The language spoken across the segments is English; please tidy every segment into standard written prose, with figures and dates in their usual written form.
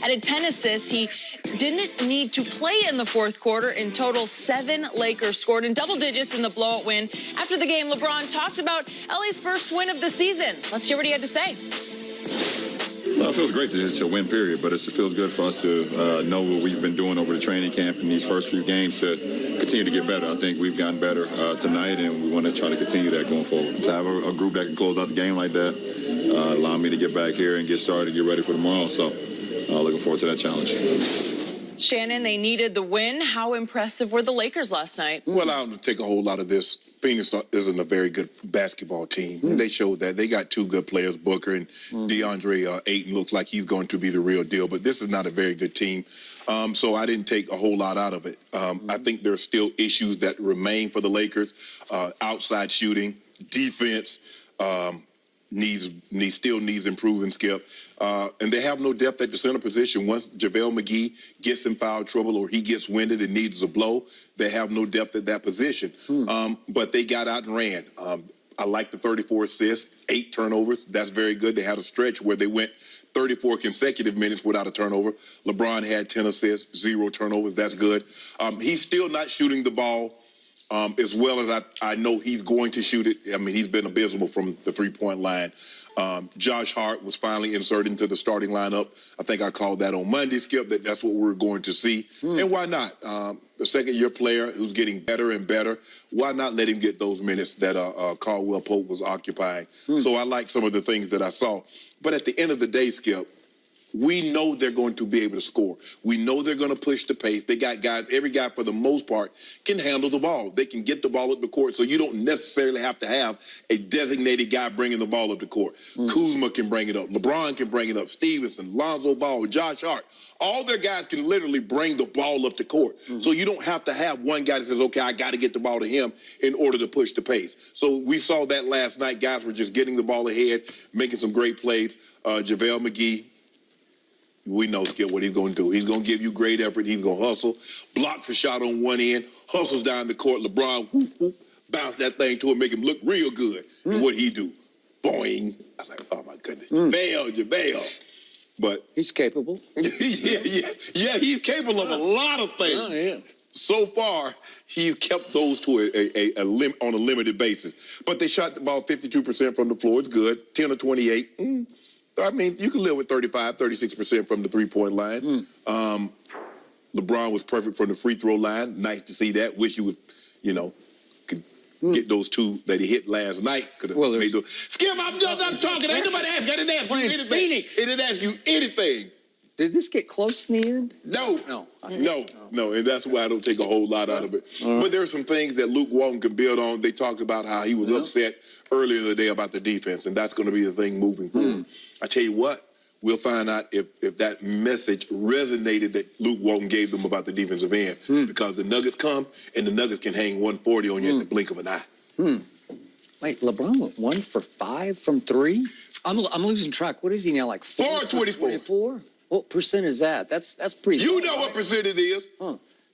added 10 assists. He didn't need to play in the fourth quarter. In total, 7 Lakers scored in double digits in the blowout win. After the game, LeBron talked about LA's first win of the season. Let's hear what he had to say. Well, it feels great to win, period, but it feels good for us to know what we've been doing over the training camp in these first few games to continue to get better. I think we've gotten better tonight, and we want to try to continue that going forward. To have a group that can close out the game like that allow me to get back here and get started and get ready for tomorrow. So looking forward to that challenge. Shannon, they needed the win. How impressive were the Lakers last night? Well, I don't take a whole lot of this. Phoenix isn't a very good basketball team. They showed that. They got two good players, Booker and DeAndre Ayton. Looks like he's going to be the real deal, but this is not a very good team. So I didn't take a whole lot out of it. I think there are still issues that remain for the Lakers. Outside shooting, defense, still needs improving, Skip. And they have no depth at the center position. Once JaVale McGee gets in foul trouble or he gets winded and needs a blow, they have no depth at that position. But they got out and ran. I like the 34 assists, 8 turnovers. That's very good. They had a stretch where they went 34 consecutive minutes without a turnover. LeBron had 10 assists, 0 turnovers. That's good. He's still not shooting the ball as well as I know he's going to shoot it. I mean, he's been abysmal from the three-point line. Josh Hart was finally inserted into the starting lineup. I think I called that on Monday, Skip, that's what we're going to see. And why not? A second-year player who's getting better and better, why not let him get those minutes that Caldwell Pope was occupying? So I like some of the things that I saw. But at the end of the day, Skip, we know they're going to be able to score. We know they're going to push the pace. They got guys, every guy for the most part can handle the ball. They can get the ball up the court, so you don't necessarily have to have a designated guy bringing the ball up the court. Kuzma can bring it up. LeBron can bring it up. Stevenson, Lonzo Ball, Josh Hart. All their guys can literally bring the ball up the court. So you don't have to have one guy that says, okay, I got to get the ball to him in order to push the pace. So we saw that last night. Guys were just getting the ball ahead, making some great plays. JaVale McGee, we know, Skip, what he's going to do. He's going to give you great effort. He's going to hustle, blocks a shot on one end, hustles down the court. LeBron, whoop, whoop, bounce that thing to him, make him look real good. And what he do? Boing. I was like, oh, my goodness. JaVale. But he's capable. yeah, he's capable of a lot of things. Oh, yeah. So far, he's kept those to on a limited basis. But they shot the ball 52% from the floor. It's good. 10 or 28. I mean, you can live with 35, 36% from the three-point line. LeBron was perfect from the free throw line. Nice to see that. Wish you would, could get those two that he hit last night. Could have made those. Skip, I'm talking. Ain't nobody asked. I didn't ask you anything. Phoenix. It didn't ask you anything. Did this get close in the end? No. And that's why I don't take a whole lot out of it. But there are some things that Luke Walton can build on. They talked about how he was upset earlier in the day about the defense, and that's going to be the thing moving forward. I tell you what, we'll find out if that message resonated that Luke Walton gave them about the defensive end, because the Nuggets come, and the Nuggets can hang 140 on you at the blink of an eye. Wait, LeBron went 1 for 5 from 3? I'm losing track. What is he now, like 4 for 24? What percent is that? That's pretty You low, know what percent it is.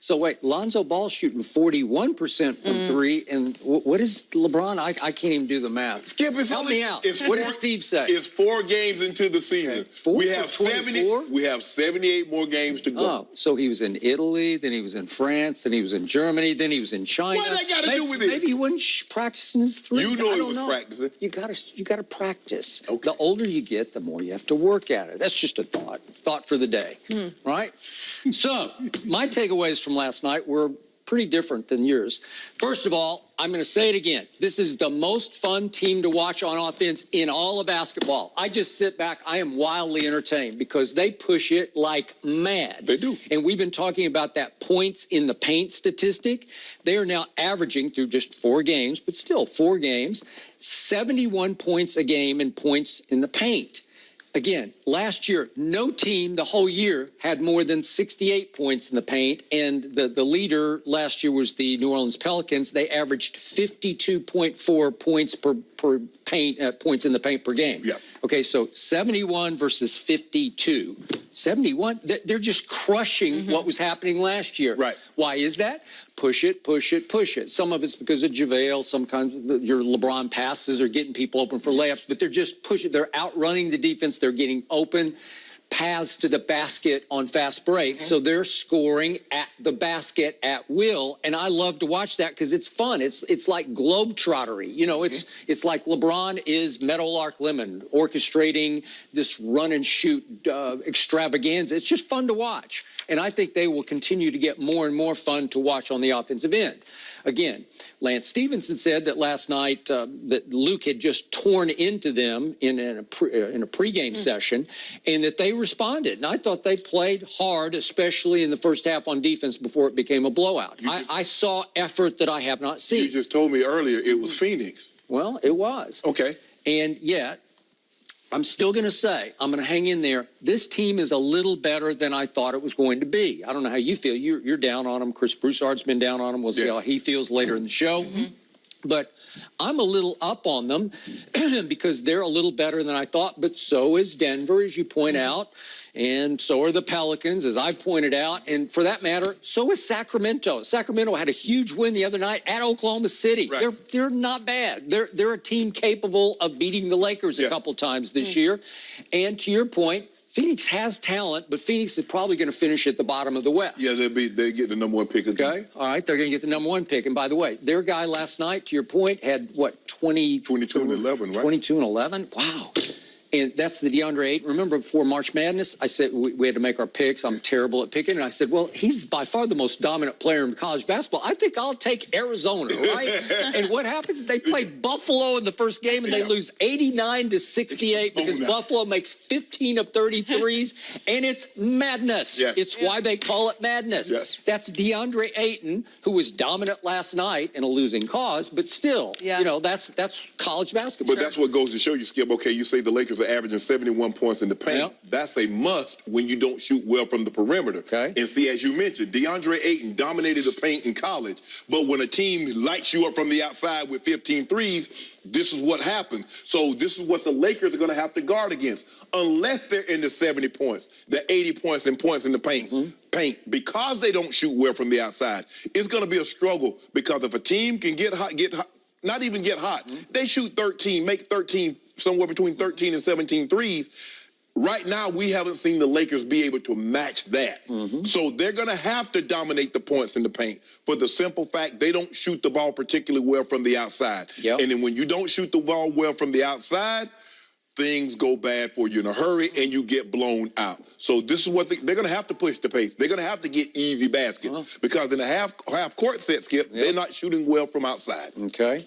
So wait, Lonzo Ball shooting 41% from 3, and what is LeBron? I can't even do the math. Skip, Help me out. What did Steve say? It's 4 games into the season. We have 78 more games to go. Oh, so he was in Italy, then he was in France, then he was in Germany, then he was in China. What that got to do with this? Maybe he wasn't practicing his threes. You know he was practicing. You gotta practice. Okay. The older you get, the more you have to work at it. That's just a thought for the day, right? So my takeaways from last night were pretty different than yours. First of all, I'm going to say it again. This is the most fun team to watch on offense in all of basketball. I just sit back. I am wildly entertained because they push it like mad. They do. And we've been talking about that points in the paint statistic. They are now averaging through just 4 games, but still 4 games, 71 points a game in points in the paint. Again, last year, no team the whole year had more than 68 points in the paint, and the leader last year was the New Orleans Pelicans. They averaged 52.4 points per paint points in the paint per game. Yeah. Okay, so 71 versus 52. 71, they're just crushing what was happening last year. Right. Why is that? Push it, push it, push it. Some of it's because of JaVale. Sometimes your LeBron passes are getting people open for layups, but they're just pushing. They're outrunning the defense. They're getting open. paths to the basket on fast breaks, so they're scoring at the basket at will, and I love to watch that because it's fun. It's like globetrottery, you know. It's like LeBron is Meadowlark Lemon orchestrating this run and shoot extravaganza. It's just fun to watch, and I think they will continue to get more and more fun to watch on the offensive end. Again, Lance Stevenson said that last night that Luke had just torn into them in a pregame session, and that they responded. And I thought they played hard, especially in the first half on defense before it became a blowout. I saw effort that I have not seen. You just told me earlier it was Phoenix. Well, it was. Okay. And yet, I'm still going to say, I'm going to hang in there. This team is a little better than I thought it was going to be. I don't know how you feel. You're down on them. Chris Broussard's been down on them. We'll see how he feels later in the show. But I'm a little up on them because they're a little better than I thought. But so is Denver, as you point out. And so are the Pelicans, as I pointed out. And for that matter, so is Sacramento. Sacramento had a huge win the other night at Oklahoma City. Right. They're not bad. They're a team capable of beating the Lakers a couple times this year. And to your point, Phoenix has talent, but Phoenix is probably going to finish at the bottom of the West. Yeah, they get the number one pick again. Okay. All right. They're going to get the number one pick. And by the way, their guy last night, to your point, had what, 22 and 11, right? 22 and 11. Wow. And that's the DeAndre Ayton. Remember before March Madness, I said we had to make our picks. I'm terrible at picking. And I said, well, he's by far the most dominant player in college basketball. I think I'll take Arizona, right? And what happens? They play Buffalo in the first game, and they lose 89-68 because Buffalo makes 15 of 33s, and it's madness. Yes. It's why they call it madness. Yes. That's DeAndre Ayton, who was dominant last night in a losing cause, but still, you know, that's college basketball. But that's what goes to show you, Skip. Okay, you say the Lakers are averaging 71 points in the paint. Yep. That's a must when you don't shoot well from the perimeter. Okay. And see, as you mentioned, DeAndre Ayton dominated the paint in college. But when a team lights you up from the outside with 15 threes, this is what happens. So this is what the Lakers are going to have to guard against. Unless they're in the 70 points, the 80 points and points in the paint. Because they don't shoot well from the outside, it's going to be a struggle. Because if a team can get hot, not even get hot, they shoot 13, make 13, somewhere between 13 and 17 threes. Right now, we haven't seen the Lakers be able to match that. So they're going to have to dominate the points in the paint for the simple fact they don't shoot the ball particularly well from the outside. And then when you don't shoot the ball well from the outside, things go bad for you in a hurry and you get blown out. So this is what they're going to have to push the pace. They're going to have to get easy baskets because in a half court set, Skip, they're not shooting well from outside. Okay.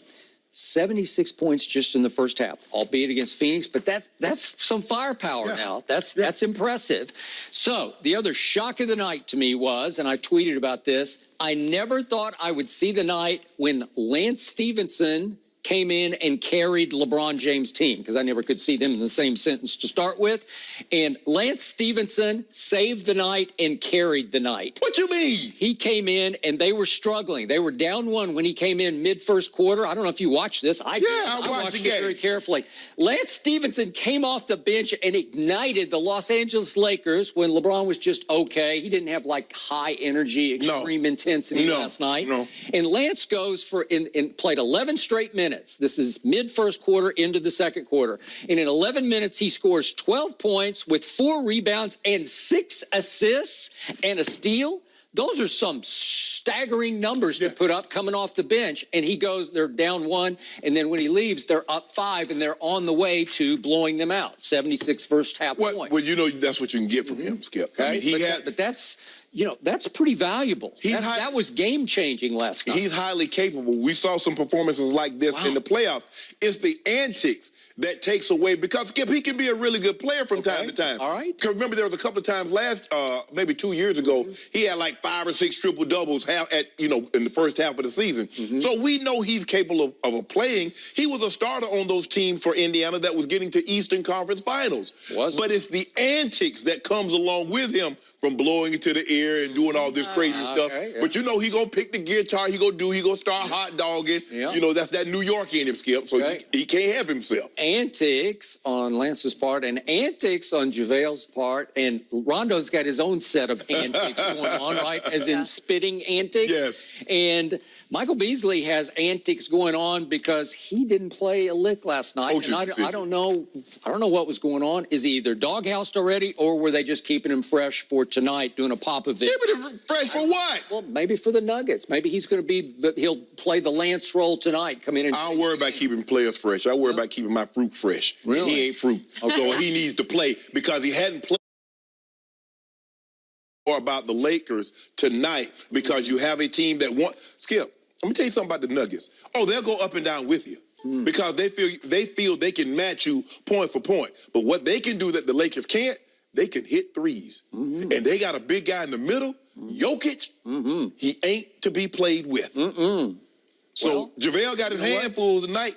76 points just in the first half, albeit against Phoenix, but that's some firepower now. That's impressive. So the other shock of the night to me was, and I tweeted about this, I never thought I would see the night when Lance Stevenson came in and carried LeBron James' team, because I never could see them in the same sentence to start with. And Lance Stevenson saved the night and carried the night. What you mean? He came in and they were struggling. They were down one when he came in mid-first quarter. I don't know if you watched this. I did. I watched it very carefully. Lance Stevenson came off the bench and ignited the Los Angeles Lakers when LeBron was just okay. He didn't have like high energy, extreme intensity last night. And Lance goes for and played 11 straight minutes. This is mid-first quarter into the second quarter. And in 11 minutes, he scores 12 points with 4 rebounds and 6 assists and a steal. Those are some staggering numbers to put up coming off the bench. And he goes, they're down 1. And then when he leaves, they're up 5. And they're on the way to blowing them out. 76 first half points. Well, you know, that's what you can get from him, Skip. Okay? I mean, but that's... You know, that's pretty valuable. That was game-changing last night. He's highly capable. We saw some performances like this in the playoffs. It's the antics that takes away, because Skip, he can be a really good player from time to time. All right. Because remember, there was a couple of times maybe 2 years ago, he had like 5 or 6 triple-doubles in the first half of the season. So we know he's capable of playing. He was a starter on those teams for Indiana that was getting to Eastern Conference Finals. But it's the antics that comes along with him from blowing into the air and doing all this crazy stuff. yeah. But you know he gonna pick the guitar. He gonna start hot dogging. Yeah. You know that's that New York in him, Skip. So he can't help himself. Antics on Lance's part and antics on JaVale's part, and Rondo's got his own set of antics going on, right? As in spitting antics. Yes. And Michael Beasley has antics going on because he didn't play a lick last night. Coaching And I decision. don't know what was going on. Is he either doghoused already, or were they just keeping him fresh for tonight, doing a Popovich? Keeping him fresh for what? Well, maybe for the Nuggets. Maybe he's going to be. He'll play the Lance role tonight. Come in and. I don't worry about keeping players fresh. I worry about keeping my fruit fresh. Really? He ain't fruit. So he needs to play because he hadn't played. Or about the Lakers tonight because you have a team that Skip, let me tell you something about the Nuggets. Oh, they'll go up and down with you because they feel they can match you point for point. But what they can do that the Lakers can't, they can hit threes. And they got a big guy in the middle, Jokic. He ain't to be played with. So JaVale got his handful tonight.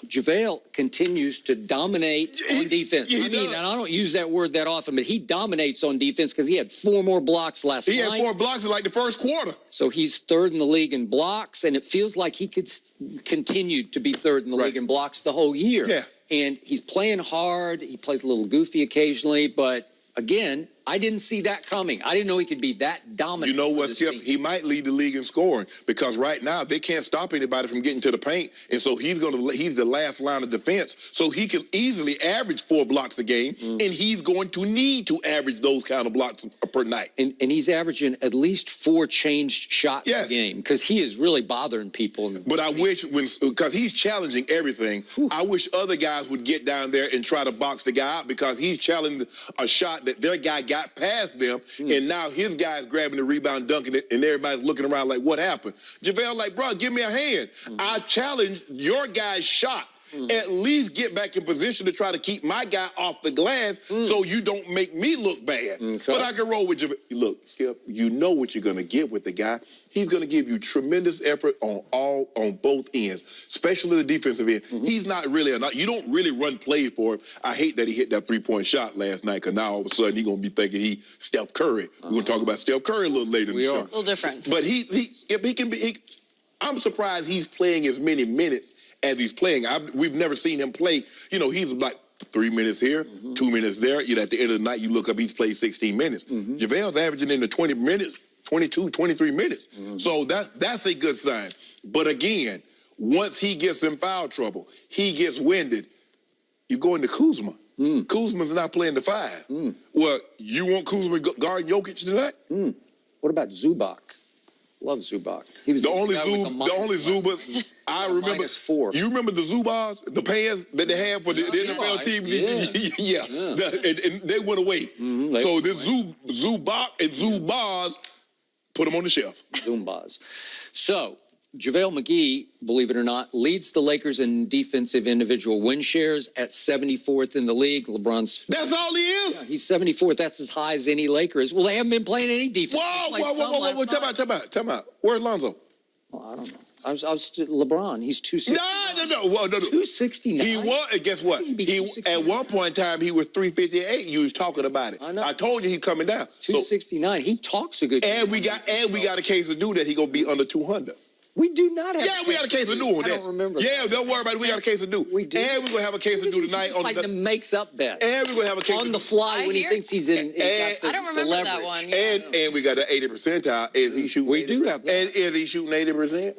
JaVale continues to dominate on defense. he I mean, does. and I don't use that word that often, but he dominates on defense because he had 4 more blocks last night. He had 4 blocks in like the first quarter. So he's third in the league in blocks, and it feels like he could continue to be third in the league in blocks the whole year. Yeah. And he's playing hard. He plays a little goofy occasionally, but again, I didn't see that coming. I didn't know he could be that dominant. You know for what, this Skip? team. He might lead the league in scoring because right now they can't stop anybody from getting to the paint, and so he's the last line of defense. So he can easily average 4 blocks a game, and he's going to need to average those kind of blocks per night. And he's averaging at least 4 changed shots a game because he is really bothering people. But I wish because he's challenging everything. I wish other guys would get down there and try to box the guy out because he's challenging a shot that their guy got past them, and now his guy's grabbing the rebound, dunking it, and everybody's looking around like, what happened? JaVale like, bro, give me a hand. I challenged your guy's shot. At least get back in position to try to keep my guy off the glass so you don't make me look bad. But I can roll with you. Look, Skip, you know what you're going to get with the guy. He's going to give you tremendous effort on both ends, especially the defensive end. He's not really you don't really run plays for him. I hate that he hit that 3-point shot last night because now all of a sudden he's going to be thinking he Steph Curry. We're going to talk about Steph Curry a little later in the show. A little different. But Skip, he can be. I'm surprised he's playing as many minutes as he's playing. We've never seen him play. You know, he's like 3 minutes here, 2 minutes there. You know, at the end of the night, you look up, he's played 16 minutes. JaVale's averaging in the 20 minutes, 22, 23 minutes. So that's a good sign. But again, once he gets in foul trouble, he gets winded, you go into Kuzma. Kuzma's not playing the 5. Well, you want Kuzma guarding Jokic tonight? What about Zubac? Love Zubac. He was The only guy with Zuba I remember. -4. You remember the Zubas, the pants that they had for the NFL team? Yeah. And they went away. So this Zubac and Zubas put them on the shelf. Zumbas. So JaVale McGee, believe it or not, leads the Lakers in defensive individual win shares at 74th in the league. LeBron's. That's all he is. He's 74th. That's as high as any Laker is. Well, they haven't been playing any defense. Whoa. Time out. Where's Lonzo? Well, I don't know. I was LeBron. He's 269. No. Well, no. 269. He was, and guess what? At one point in time, he was 358. You was talking about it. I know. I told you he's coming down. 269. He talks a good game. And we got a case to do that he gonna be under 200. We do not have. Yeah, we got a case to do on that. I don't remember. Yeah, don't worry about it. We got a case to do. We do. And we're going to have a case to do tonight. It's like the makes up bet. And we're going to have a case on the fly when he thinks he's in. I don't remember that one. And we got the 80 percentile. Is he shooting? We do have that. And is he shooting 80%?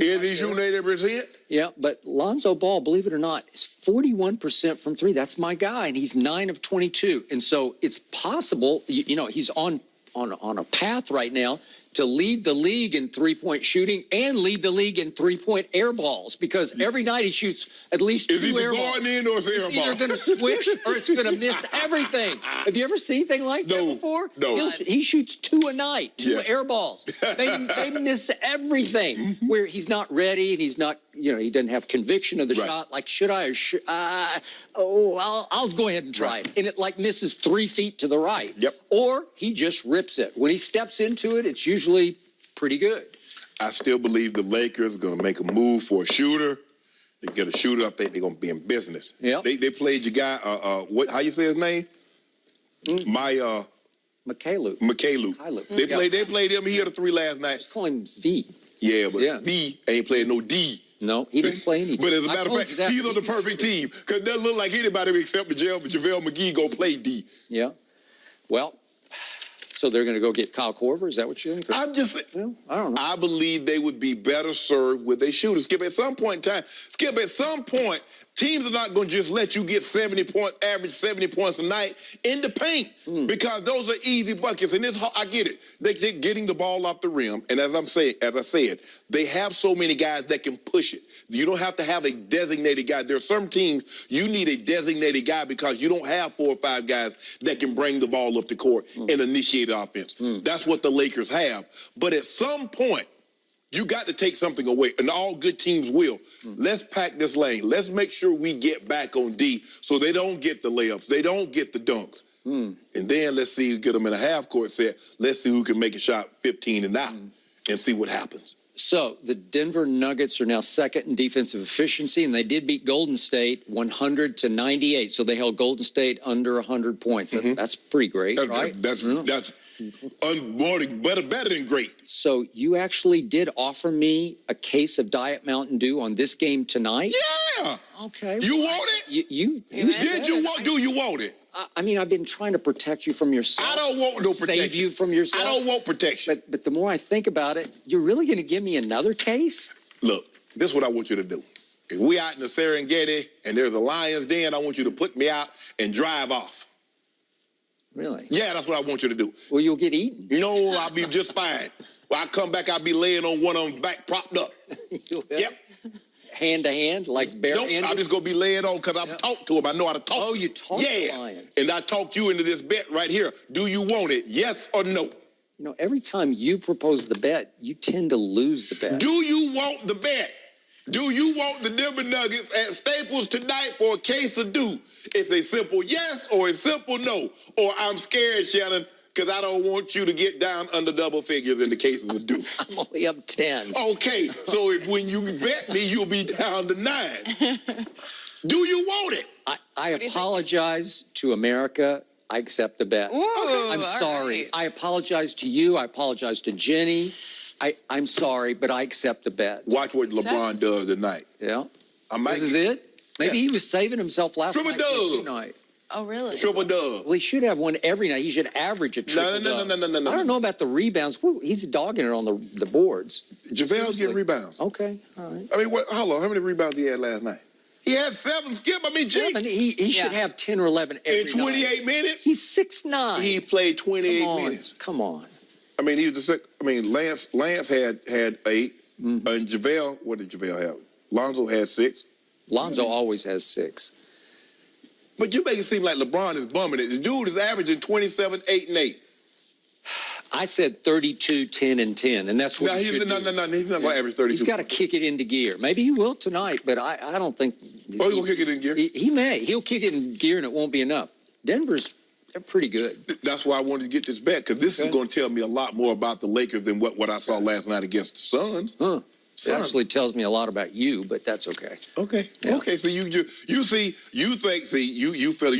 Is he shooting 80%? Yeah, but Lonzo Ball, believe it or not, is 41% from 3. That's my guy, and he's 9 of 22. And so it's possible, you know, he's on a path right now to lead the league in 3-point shooting and lead the league in 3-point air balls because every night he shoots at least 2 air balls. Is he going in or is it air ball? It's either going to switch or it's going to miss everything. Have you ever seen anything like that before? No. He shoots 2 a night, 2 air balls. They miss everything where he's not ready and he's not, you know, he doesn't have conviction of the shot. Like, should I or I'll go ahead and try it. And it like misses 3 feet to the right. Yep. Or he just rips it. When he steps into it, it's usually pretty good. I still believe the Lakers are going to make a move for a shooter. They get a shooter. I think they're going to be in business. Yeah. They played your guy, how you say his name? Mikhailuk. Mikhailuk. They played him. He had a 3 last night. Just call him V. Yeah, but V ain't playing no D. No, he didn't play any. But as a matter of fact, he's on the perfect team because it doesn't look like anybody except JaVale McGee go play D. Yeah. Well, so they're going to go get Kyle Korver? Is that what you think? I'm just saying. Well, I don't know. I believe they would be better served with a shooter. Skip, at some point in time, at some point, teams are not going to just let you get 70 points, average 70 points a night in the paint because those are easy buckets. And I get it. They're getting the ball off the rim. And as I said, they have so many guys that can push it. You don't have to have a designated guy. There are some teams you need a designated guy because you don't have 4 or 5 guys that can bring the ball up the court and initiate offense. That's what the Lakers have. But at some point, you got to take something away, and all good teams will. Let's pack this lane. Let's make sure we get back on D so they don't get the layups. They don't get the dunks. And then let's see, get them in a half-court set. Let's see who can make a shot 15 and out and see what happens. So the Denver Nuggets are now second in defensive efficiency, and they did beat Golden State 100-98. So they held Golden State under 100 points. That's pretty great, right? That's better than great. So you actually did offer me a case of Diet Mountain Dew on this game tonight? Yeah. Okay. You want it? You Did you want? Do you want it? I mean, I've been trying to protect you from yourself. I don't want no protection. Save you from yourself. I don't want protection. But the more I think about it, you're really going to give me another case? Look, this is what I want you to do. If we out in the Serengeti and there's a lion's den, I want you to put me out and drive off. Really? Yeah, that's what I want you to do. Well, you'll get eaten. No, I'll be just fine. When I come back, I'll be laying on one of them back propped up. Yep. Hand to hand, like bare-handed? Nope, I'm just going to be laying on because I've talked to him. I know how to talk. Oh, you talk to clients. And I talked you into this bet right here. Do you want it? Yes or no? You know, every time you propose the bet, you tend to lose the bet. Do you want the bet? Do you want the Denver Nuggets at Staples tonight for a case of dew? It's a simple yes or a simple no. Or I'm scared, Shannon, because I don't want you to get down under double figures in the cases of dew. I'm only up 10. Okay, so when you bet me, you'll be down to 9. Do you want it? I apologize to America. I accept the bet. Ooh, I'm sorry. right. I apologize to you. I apologize to Jenny. I'm sorry, but I accept the bet. Watch what LeBron does tonight. Yeah. This This is it? Maybe he was saving himself last Triple night. dub. Tonight. Oh, really? Triple dub. Well, he should have one every night. He should average a triple dub. No. I don't know about the rebounds. Woo, he's dogging it on the boards. JaVale's getting rebounds. Okay, all right. I mean, how many rebounds he had last night? He had 7, Skip. I mean, Jake. 7. He should have 10 or 11 every In 28 night. minutes? He's 6'9". He played 28 minutes. Come on. I mean, he was the sixth. I mean, Lance had 8. And JaVale, what did JaVale have? Lonzo had 6. Lonzo always has 6. But you make it seem like LeBron is bumming it. The dude is averaging 27, 8, and 8. I said 32, 10, and 10, and that's what No, he should do. no. He's not going to average 32. He's got to kick it into gear. Maybe he will tonight, but I don't think. Oh, he's going to kick it in gear? He may. He'll kick it in gear, and it won't be enough. They're pretty good. That's why I wanted to get this bet, because this is going to tell me a lot more about the Lakers than what I saw last night against the Suns. Huh. It actually tells me a lot about you, but that's okay. Okay. Yeah. Okay. So you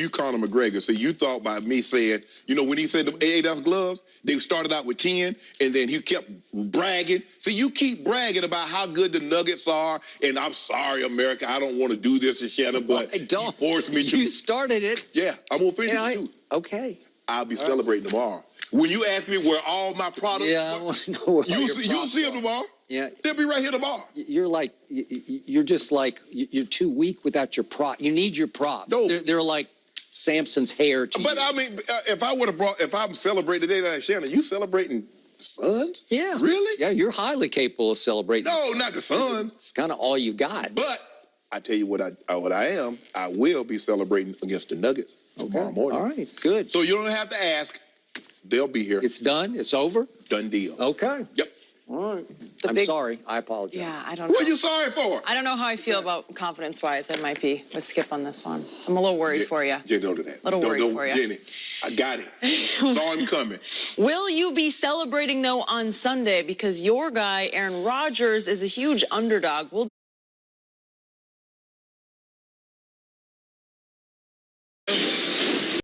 Conor McGregor. So you thought by me saying, when he said the Adidas gloves, they started out with 10, and then he kept bragging. So you keep bragging about how good the Nuggets are, and I'm sorry, America, I don't want to do this, Shannon, but I don't. you forced me to. You started it. Yeah, I'm gonna finish it too. Okay. I'll be celebrating tomorrow. When you ask me where all my products, Yeah, I want to know where you'll see them tomorrow. Yeah. They'll be right here tomorrow. You're just like, you're too weak without your prop. You need your props. No. They're like Samson's hair to But you. I mean, if I'm celebrating today, like Shannon, you celebrating Suns? Yeah. Really? Yeah, you're highly capable of celebrating. No, not the Suns. It's kind of all you got. But I tell you what I am. I will be celebrating against the Nuggets tomorrow morning. All right, good. So you don't have to ask. They'll be here. It's done? It's over? Done deal. Okay. Yep. All right. I'm sorry. I apologize. Yeah, I don't know. What are you sorry for? I don't know how I feel about confidence-wise. I might be with Skip on this one. I'm a little worried for you. Jenny, don't do that. Little worried for you. Jenny, I got it. Saw him coming. Will you be celebrating, though, on Sunday? Because your guy, Aaron Rodgers, is a huge underdog. We'll